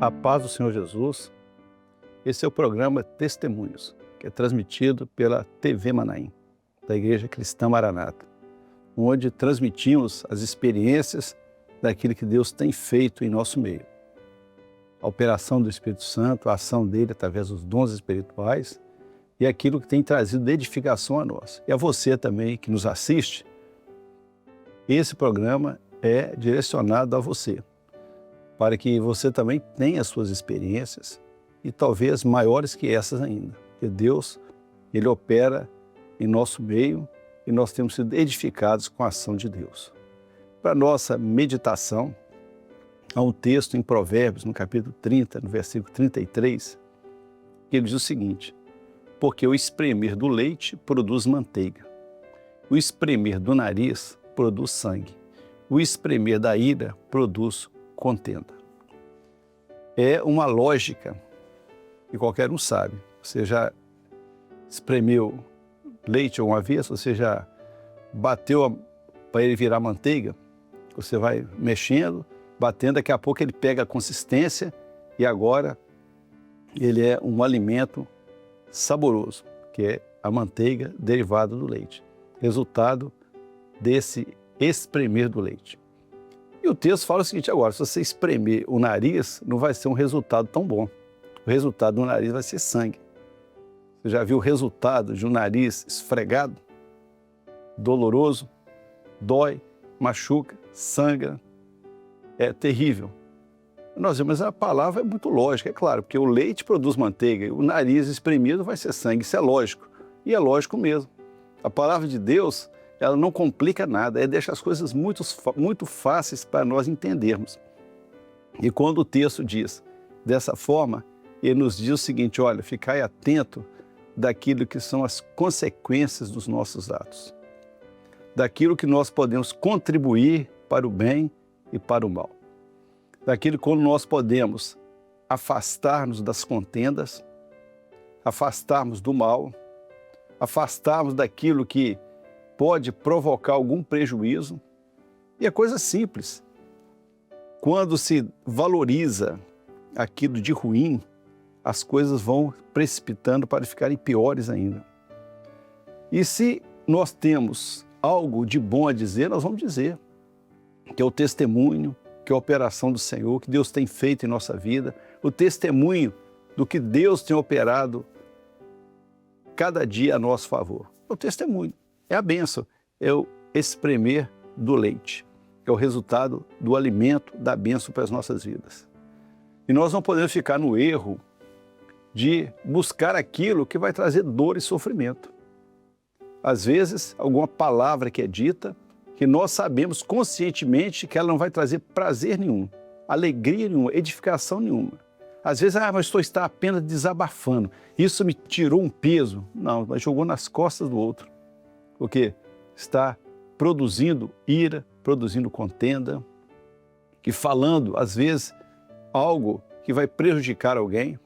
A paz do Senhor Jesus. Esse é o programa Testemunhos, que é transmitido pela TV Manaim, da Igreja Cristã Maranata, onde transmitimos as experiências daquilo que Deus tem feito em nosso meio. A operação do Espírito Santo, a ação dele através dos dons espirituais e aquilo que tem trazido edificação a nós. E a você também que nos assiste, esse programa é direcionado a você, para que você também tenha suas experiências e talvez maiores que essas ainda. Porque Deus, Ele opera em nosso meio e nós temos sido edificados com a ação de Deus. Para nossa meditação, há um texto em Provérbios, no capítulo 30, no versículo 33, que ele diz o seguinte: porque o espremer do leite produz manteiga, o espremer do nariz produz sangue, o espremer da ira produz contenda. É uma lógica que qualquer um sabe. Você já espremeu leite alguma vez? Você já bateu para ele virar manteiga? Você vai mexendo, batendo, daqui a pouco ele pega a consistência e agora ele é um alimento saboroso, que é a manteiga derivada do leite, resultado desse espremer do leite. E o texto fala o seguinte agora: se você espremer o nariz, não vai ser um resultado tão bom. O resultado do nariz vai ser sangue. Você já viu o resultado de um nariz esfregado? Doloroso, dói, machuca, sangra, é terrível. Mas a palavra é muito lógica, é claro, porque o leite produz manteiga e o nariz espremido vai ser sangue, isso é lógico. E é lógico mesmo. A palavra de Deus, ela não complica nada, deixa as coisas muito fáceis para nós entendermos. E quando o texto diz dessa forma, ele nos diz o seguinte: olha, ficai atento daquilo que são as consequências dos nossos atos, daquilo que nós podemos contribuir para o bem e para o mal, daquilo quando nós podemos afastar-nos das contendas, afastarmos do mal, afastarmos daquilo que pode provocar algum prejuízo. E é coisa simples. Quando se valoriza aquilo de ruim, as coisas vão precipitando para ficarem piores ainda. E se nós temos algo de bom a dizer, nós vamos dizer, que é o testemunho, que é a operação do Senhor, que Deus tem feito em nossa vida, o testemunho do que Deus tem operado cada dia a nosso favor. É o testemunho, é a bênção, é o espremer do leite, que é o resultado do alimento da bênção para as nossas vidas. E nós não podemos ficar no erro de buscar aquilo que vai trazer dor e sofrimento. Às vezes, alguma palavra que é dita, que nós sabemos conscientemente que ela não vai trazer prazer nenhum, alegria nenhuma, edificação nenhuma. Às vezes, mas está apenas desabafando. Isso me tirou um peso. Não, mas jogou nas costas do outro. Porque está produzindo ira, produzindo contenda, que falando, às vezes, algo que vai prejudicar alguém.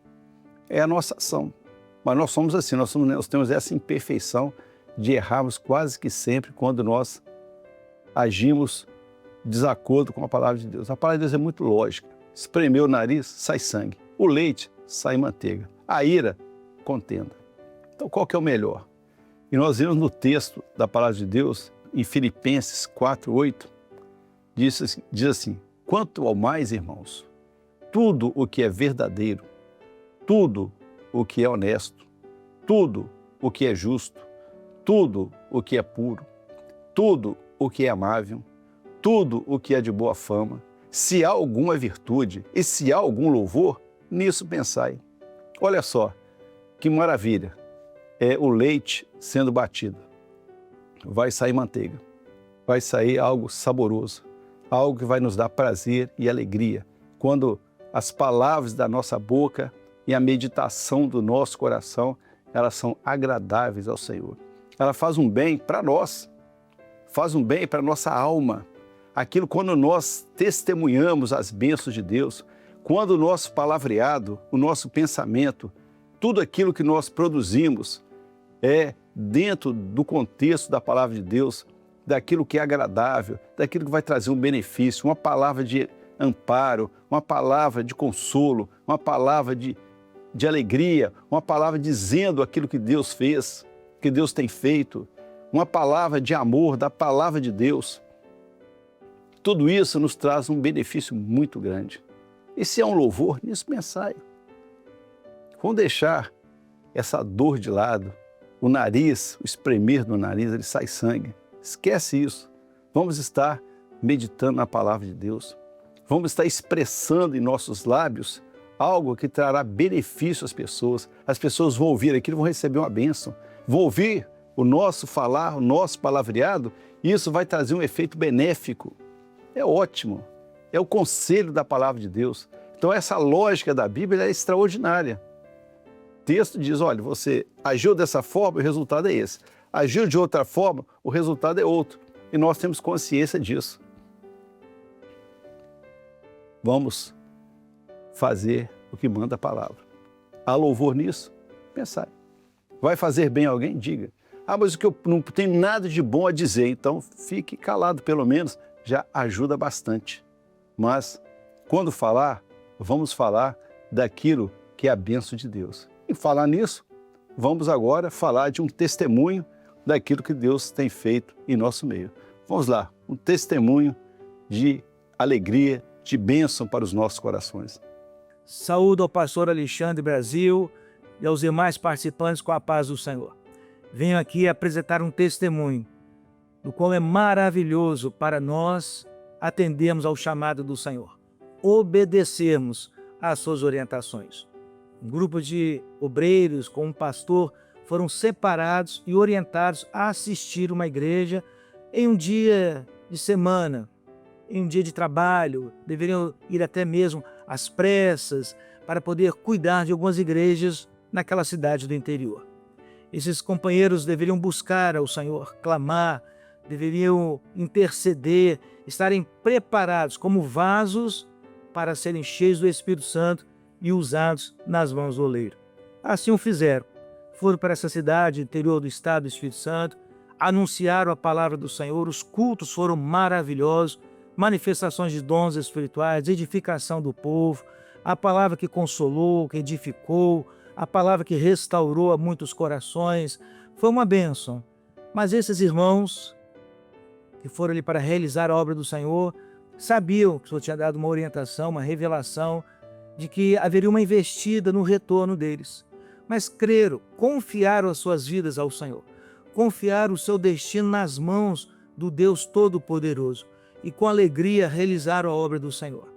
É a nossa ação. Mas nós somos assim, nós temos essa imperfeição de errarmos quase que sempre quando nós agimos de desacordo com a palavra de Deus. A palavra de Deus é muito lógica. Espremeu o nariz, sai sangue. O leite, sai manteiga. A ira, contenda. Então, qual que é o melhor? E nós vemos no texto da palavra de Deus, em Filipenses 4:8, diz assim: quanto ao mais, irmãos, tudo o que é verdadeiro, tudo o que é honesto, tudo o que é justo, tudo o que é puro, tudo o que é amável, tudo o que é de boa fama, se há alguma virtude e se há algum louvor, nisso pensai. Olha só, que maravilha, é o leite sendo batido. Vai sair manteiga, vai sair algo saboroso, algo que vai nos dar prazer e alegria, quando as palavras da nossa boca e a meditação do nosso coração, elas são agradáveis ao Senhor. Ela faz um bem para nós, faz um bem para a nossa alma. Aquilo quando nós testemunhamos as bênçãos de Deus, quando o nosso palavreado, o nosso pensamento, tudo aquilo que nós produzimos é dentro do contexto da palavra de Deus, daquilo que é agradável, daquilo que vai trazer um benefício, uma palavra de amparo, uma palavra de consolo, uma palavra de alegria, uma palavra dizendo aquilo que Deus fez, que Deus tem feito, uma palavra de amor da palavra de Deus. Tudo isso nos traz um benefício muito grande. E se é um louvor, nisso pensai. Vamos deixar essa dor de lado, o nariz, o espremer do nariz, ele sai sangue. Esquece isso. Vamos estar meditando na palavra de Deus. Vamos estar expressando em nossos lábios algo que trará benefício às pessoas. As pessoas vão ouvir aquilo, vão receber uma bênção. Vão ouvir o nosso falar, o nosso palavreado, e isso vai trazer um efeito benéfico. É ótimo. É o conselho da palavra de Deus. Então essa lógica da Bíblia é extraordinária. O texto diz, olha, você agiu dessa forma, o resultado é esse. Agiu de outra forma, o resultado é outro. E nós temos consciência disso. Vamos fazer o que manda a palavra. Há louvor nisso? Pensai. Vai fazer bem a alguém? Diga. Ah, mas o que eu não tenho nada de bom a dizer, então fique calado, pelo menos já ajuda bastante. Mas quando falar, vamos falar daquilo que é a bênção de Deus. E falar nisso, vamos agora falar de um testemunho daquilo que Deus tem feito em nosso meio. Vamos lá, um testemunho de alegria, de bênção para os nossos corações. Saúdo ao pastor Alexandre Brasil e aos demais participantes com a paz do Senhor. Venho aqui apresentar um testemunho, do qual é maravilhoso para nós atendermos ao chamado do Senhor, obedecermos às suas orientações. Um grupo de obreiros com um pastor foram separados e orientados a assistir uma igreja em um dia de semana, em um dia de trabalho. Deveriam ir até mesmo às pressas para poder cuidar de algumas igrejas naquela cidade do interior. Esses companheiros deveriam buscar ao Senhor, clamar, deveriam interceder, estarem preparados como vasos para serem cheios do Espírito Santo e usados nas mãos do oleiro. Assim o fizeram. Foram para essa cidade, interior do estado do Espírito Santo, anunciaram a palavra do Senhor, os cultos foram maravilhosos, manifestações de dons espirituais, edificação do povo, a palavra que consolou, que edificou, a palavra que restaurou a muitos corações. Foi uma bênção. Mas esses irmãos que foram ali para realizar a obra do Senhor, sabiam que o Senhor tinha dado uma orientação, uma revelação de que haveria uma investida no retorno deles. Mas creram, confiaram as suas vidas ao Senhor, confiaram o seu destino nas mãos do Deus Todo-Poderoso e com alegria realizaram a obra do Senhor.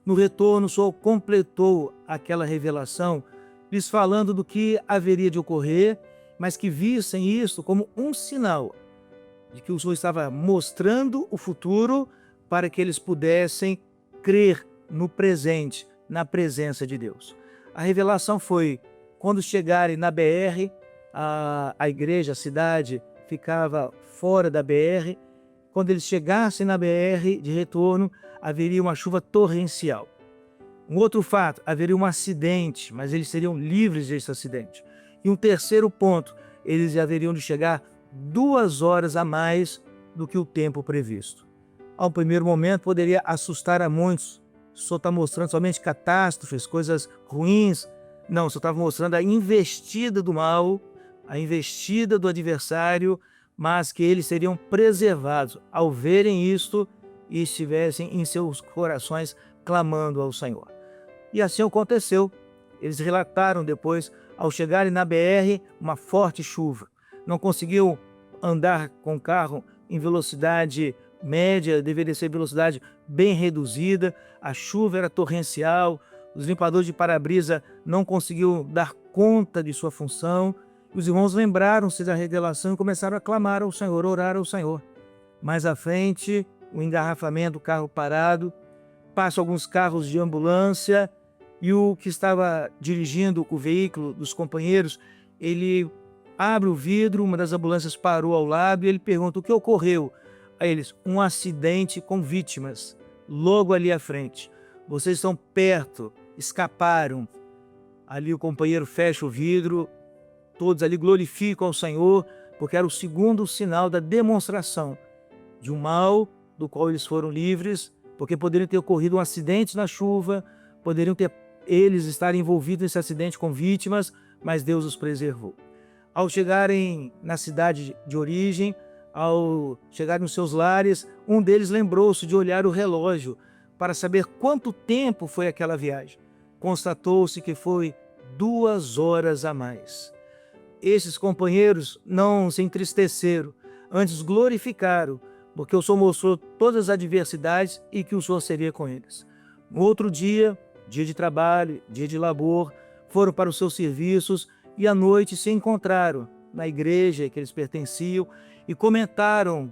No retorno, o Senhor completou aquela revelação, lhes falando do que haveria de ocorrer, mas que vissem isso como um sinal de que o Senhor estava mostrando o futuro para que eles pudessem crer no presente, na presença de Deus. A revelação foi, quando chegarem na BR, a igreja, a cidade, ficava fora da BR. Quando eles chegassem na BR de retorno, haveria uma chuva torrencial. Um outro fato, haveria um acidente, mas eles seriam livres desse acidente. E um terceiro ponto, eles haveriam de chegar 2 horas a mais do que o tempo previsto. Ao primeiro momento, poderia assustar a muitos. O Senhor está mostrando somente catástrofes, coisas ruins. Não, o Senhor estava mostrando a investida do mal, a investida do adversário, mas que eles seriam preservados ao verem isto e estivessem em seus corações clamando ao Senhor. E assim aconteceu. Eles relataram depois, ao chegarem na BR, uma forte chuva. Não conseguiam andar com o carro em velocidade média, deveria ser velocidade bem reduzida, a chuva era torrencial, os limpadores de para-brisa não conseguiam dar conta de sua função. Os irmãos lembraram-se da revelação e começaram a clamar ao Senhor, orar ao Senhor. Mais à frente, o engarrafamento, o carro parado, passam alguns carros de ambulância e o que estava dirigindo o veículo dos companheiros, ele abre o vidro, uma das ambulâncias parou ao lado e ele pergunta o que ocorreu. A eles, um acidente com vítimas, logo ali à frente. Vocês estão perto, escaparam. Ali o companheiro fecha o vidro, todos ali glorificam ao Senhor, porque era o segundo sinal da demonstração de um mal do qual eles foram livres, porque poderiam ter ocorrido um acidente na chuva, poderiam ter eles estarem envolvidos nesse acidente com vítimas, mas Deus os preservou. Ao chegarem na cidade de origem, ao chegarem nos seus lares, um deles lembrou-se de olhar o relógio para saber quanto tempo foi aquela viagem. Constatou-se que foi 2 horas a mais. Esses companheiros não se entristeceram, antes glorificaram, porque o Senhor mostrou todas as adversidades e que o Senhor seria com eles. No outro dia, dia de trabalho, dia de labor, foram para os seus serviços e à noite se encontraram na igreja que eles pertenciam e comentaram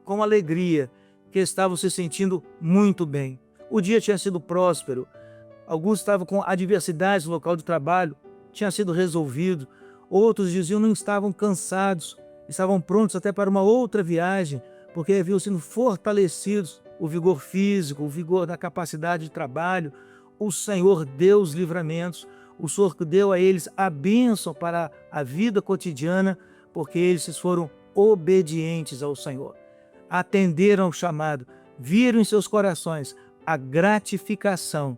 com alegria que estavam se sentindo muito bem. O dia tinha sido próspero, alguns estavam com adversidades no local de trabalho, tinha sido resolvido, outros diziam não estavam cansados, estavam prontos até para uma outra viagem, porque haviam sido fortalecidos, o vigor físico, o vigor da capacidade de trabalho. O Senhor deu os livramentos, o Senhor deu a eles a bênção para a vida cotidiana, porque eles foram obedientes ao Senhor. Atenderam ao chamado, viram em seus corações a gratificação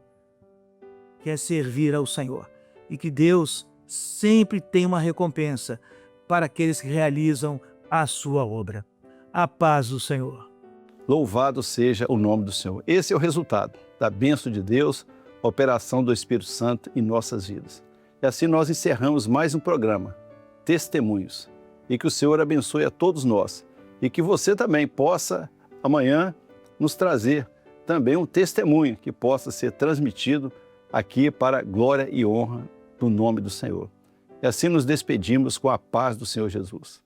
que é servir ao Senhor. E que Deus sempre tem uma recompensa para aqueles que realizam a sua obra. A paz do Senhor. Louvado seja o nome do Senhor. Esse é o resultado da bênção de Deus, a operação do Espírito Santo em nossas vidas. E assim nós encerramos mais um programa, Testemunhos. E que o Senhor abençoe a todos nós. E que você também possa, amanhã, nos trazer também um testemunho que possa ser transmitido aqui para a glória e honra do nome do Senhor. E assim nos despedimos com a paz do Senhor Jesus.